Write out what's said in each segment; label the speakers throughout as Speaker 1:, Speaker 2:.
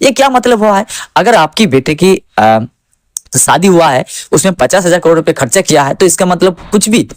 Speaker 1: ये क्या मतलब हुआ है? अगर आपकी बेटे की शादी हुआ है, उसमें 50,000 करोड़ रुपए खर्चा किया है, तो इसका मतलब कुछ भी।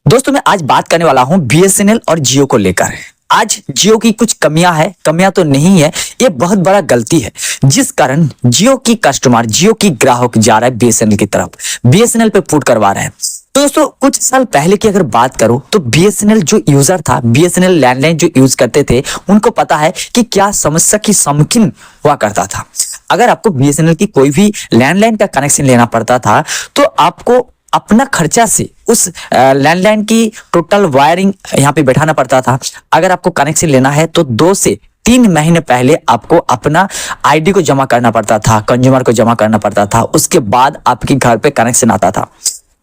Speaker 1: दोस्तों मैं आज बात करने वाला हूं बीएसएनएल और जियो को लेकर। आज जियो की कुछ कमियां है, कमियां तो नहीं है, ये बहुत बड़ा गलती है जिस कारण जियो की कस्टमर, जियो की ग्राहक जा रहा है बीएसएनएल की तरफ, बीएसएनएल पे पुट करवा रहे हैं। तो दोस्तों कुछ साल पहले की अगर बात करो तो बीएसएनएल जो यूजर था, बीएसएनएल लैंडलाइन जो यूज करते थे, उनको पता है कि क्या समस्या की सम्मुखीन हुआ करता था। अगर आपको बीएसएनएल की कोई भी लैंडलाइन का कनेक्शन लेना पड़ता था तो आपको अपना खर्चा से उस लैंडलाइन की टोटल वायरिंग यहाँ पे बैठाना पड़ता था। अगर आपको कनेक्शन लेना है तो 2 से 3 महीने पहले आपको अपना आईडी को जमा करना पड़ता था, कंज्यूमर को जमा करना पड़ता था। उसके बाद आपके घर पे कनेक्शन आता था।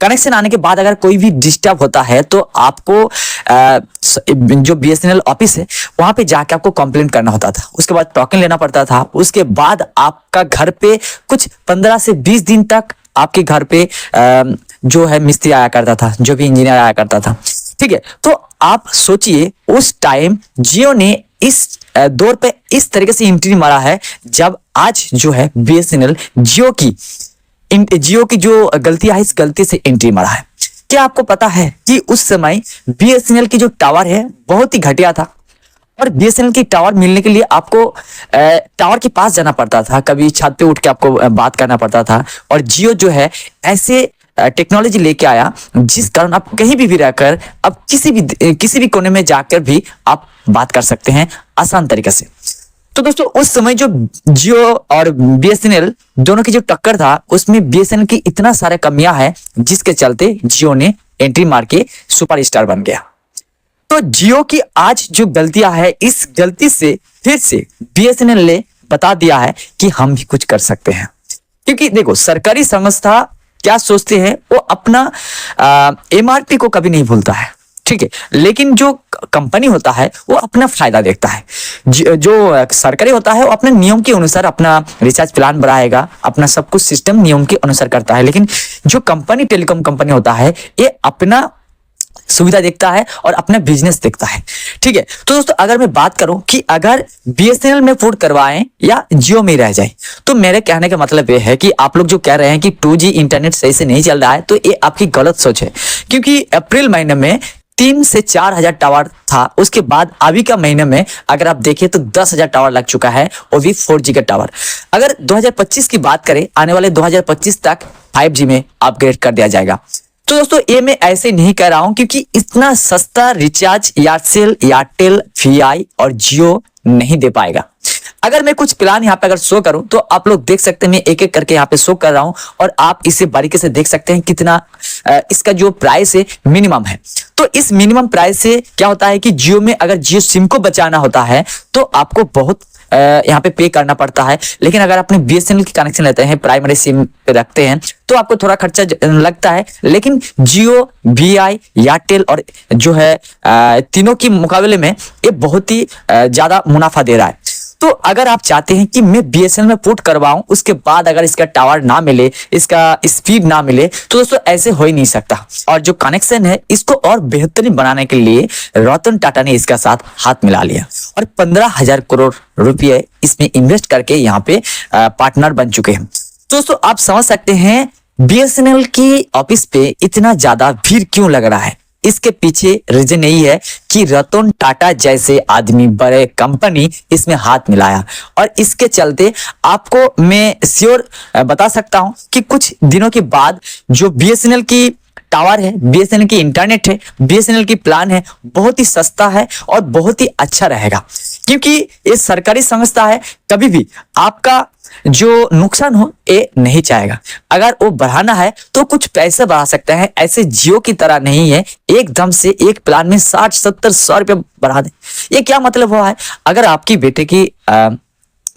Speaker 1: कनेक्शन आने के बाद अगर कोई भी डिस्टर्ब होता है तो आपको जो बीएसएनएल ऑफिस है वहां पे जाके आपको कंप्लेंट करना होता था। उसके बाद टोकन लेना पड़ता था। उसके बाद आपका घर पे कुछ 15 से 20 दिन तक आपके घर पे जो है मिस्त्री आया करता था, जो भी इंजीनियर आया करता था। ठीक है, तो आप सोचिए उस टाइम जियो ने इस दौर पे इस तरीके से एंट्री मारा है, जब आज जो है बीएसएनएल जियो की जो गलती है, इस गलती से एंट्री मारा है। क्या आपको पता है कि उस समय बीएसएनएल की जो टावर है बहुत ही घटिया था और बीएसएनएल की टावर मिलने के लिए आपको टावर के पास जाना पड़ता था, कभी छत पे उठ के आपको बात करना पड़ता था। और जियो जो है ऐसे टेक्नोलॉजी लेके आया जिस कारण आप कहीं भी रहकर अब किसी भी कोने में जाकर भी आप बात कर सकते हैं आसान तरीके से। तो दोस्तों उस समय जो जियो और बीएसएनएल दोनों की जो टक्कर था, उसमें बीएसएनएल की इतना सारा कमियां है जिसके चलते जियो ने एंट्री मार के सुपरस्टार बन गया। तो जियो की आज जो गलतियां है, इस गलती से फिर से बीएसएनएल ने बता दिया है कि हम भी कुछ कर सकते हैं। क्योंकि देखो सरकारी संस्था क्या सोचते हैं, वो अपना एमआरपी को कभी नहीं भूलता है। ठीक है, लेकिन जो कंपनी होता है वो अपना फायदा देखता है। जो सरकारी होता है वो अपने नियम के अनुसार अपना रिचार्ज प्लान बढ़ाएगा, अपना सब कुछ सिस्टम नियम के अनुसार करता है। लेकिन जो कंपनी, टेलीकॉम कंपनी होता है, ये अपना सुविधा देखता है और अपना बिजनेस देखता है। ठीक है, तो दोस्तों अगर मैं बात करूं कि अगर बीएसएनएल में पोर्ट करवाएं या जियो में रह जाए, तो मेरे कहने का मतलब ये है कि आप लोग जो कह रहे हैं कि 2G इंटरनेट सही से नहीं चल रहा है, तो ये आपकी गलत सोच है। क्योंकि अप्रैल महीने में 3 से 4 हजार टावर था। उसके बाद अभी का महीने में अगर आप देखें तो 10,000 टावर लग चुका है, वो भी 4G का टावर। अगर 2025 की बात करें, आने वाले 2025 तक 5G में अपग्रेड कर दिया जाएगा। तो दोस्तों ये मैं ऐसे नहीं कह रहा हूं क्योंकि इतना सस्ता रिचार्ज एयरसेल, एयरटेल, वीआई और जियो नहीं दे पाएगा। अगर मैं कुछ प्लान यहाँ पे अगर शो करूं तो आप लोग देख सकते हैं, मैं एक एक करके यहाँ पे शो कर रहा हूं और आप इसे बारीकी से देख सकते हैं कितना इसका जो प्राइस है मिनिमम है। तो इस मिनिमम प्राइस से क्या होता है कि जियो में अगर जियो सिम को बचाना होता है तो आपको बहुत यहाँ पे करना पड़ता है। लेकिन अगर आपने बीएसएनएल की कनेक्शन लेते हैं, प्राइमरी सिम पे रखते हैं, तो आपको थोड़ा खर्चा लगता है। लेकिन जियो, वीआई, एयरटेल और जो है तीनों की मुकाबले में ये बहुत ही ज्यादा मुनाफा दे रहा है। तो अगर आप चाहते हैं कि मैं बीएसएनएल में पोर्ट करवाऊं, उसके बाद अगर इसका टावर ना मिले, इसका स्पीड ना मिले, तो दोस्तों ऐसे हो ही नहीं सकता। और जो कनेक्शन है इसको और बेहतरीन बनाने के लिए रतन टाटा ने इसका साथ हाथ मिला लिया और 15,000 करोड़ रुपए इसमें इन्वेस्ट करके यहाँ पे पार्टनर बन चुके हैं। दोस्तों आप समझ सकते हैं बीएसएनएल की ऑफिस पे इतना ज्यादा भीड़ क्यों लग रहा है। इसके पीछे रीजन यही है कि रतन टाटा जैसे आदमी, बड़े कंपनी इसमें हाथ मिलाया। और इसके चलते आपको मैं श्योर बता सकता हूं कि कुछ दिनों के बाद जो बीएसएनएल की टावर है, बीएसएनएल की इंटरनेट है, बीएसएनएल की प्लान है, बहुत ही सस्ता है और बहुत ही अच्छा रहेगा। क्योंकि ये सरकारी संस्था है, कभी भी आपका जो नुकसान हो ये नहीं चाहेगा। अगर वो बढ़ाना है तो कुछ पैसे बढ़ा सकते हैं, ऐसे जियो की तरह नहीं है एकदम से एक प्लान में 60, 70, 100 रुपये बढ़ा दे। ये क्या मतलब हुआ है? अगर आपकी बेटे की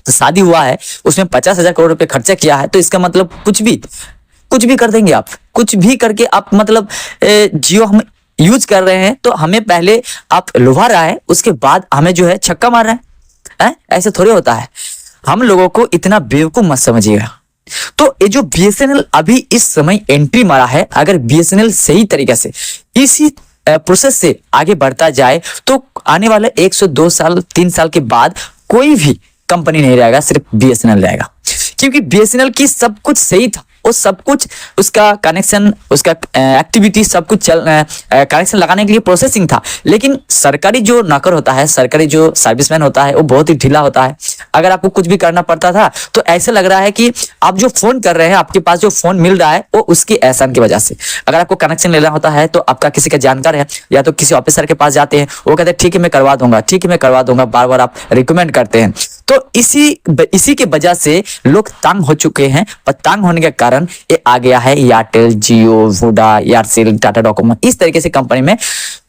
Speaker 1: शादी हुआ है, उसमें 50,000 करोड़ रुपए खर्चा किया है, तो इसका मतलब कुछ भी कर देंगे आप, कुछ भी करके आप मतलब जियो हम यूज कर रहे हैं तो हमें पहले आप लुभा रहा है, उसके बाद हमें जो है छक्का मार रहा है। ऐसे थोड़े होता है। हम लोगों को इतना बेवकूफ मत समझिएगा। तो ये जो बीएसएनएल अभी इस समय एंट्री मारा है, अगर बीएसएनएल सही तरीके से इसी प्रोसेस से आगे बढ़ता जाए तो आने वाले 102 साल 3 साल के बाद कोई भी कंपनी नहीं रहेगा, सिर्फ बीएसएनएल रहेगा। क्योंकि बीएसएनएल की सब कुछ सही था, वो सब कुछ उसका कनेक्शन, उसका एक्टिविटी सब कुछ कनेक्शन लगाने के लिए प्रोसेसिंग था। लेकिन सरकारी जो नौकर होता है, सरकारी जो सर्विसमैन होता है, वो बहुत ही ढीला होता है। अगर आपको कुछ भी करना पड़ता था तो ऐसे लग रहा है कि आप जो फोन कर रहे हैं, आपके पास जो फोन मिल रहा है वो उसकी एहसान की वजह से। अगर आपको कनेक्शन लेना होता है तो आपका किसी का जानकार है या तो किसी ऑफिसर के पास जाते हैं, वो कहते हैं ठीक है मैं करवा दूंगा, ठीक है मैं करवा दूंगा, बार बार आप रिकमेंड करते हैं। तो इसी के वजह से लोग तंग हो चुके हैं, और तंग होने के कारण ये आ गया है एयरटेल, जियो, वोडा, एयरसेल, टाटा डोकोमो, इस तरीके से कंपनी में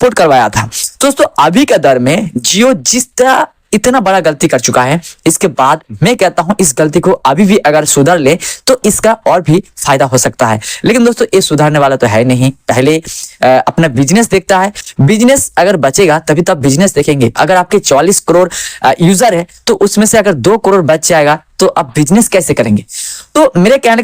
Speaker 1: पोर्ट करवाया था। दोस्तों अभी के दौर में जियो जिस तरह इतना बड़ा गलती कर चुका है, इसके बाद मैं कहता हूं इस गलती को अभी भी अगर सुधर ले तो इसका और भी फायदा हो सकता है। लेकिन दोस्तों ये सुधारने वाला तो है नहीं, पहले अपना बिजनेस देखता है। बिजनेस अगर बचेगा तभी तो आप बिजनेस देखेंगे। अगर आपके 44 करोड़ यूजर है तो उसमें से अगर 2 करोड़ बच जाएगा तो आप बिजनेस कैसे करेंगे? तो मेरे कहने का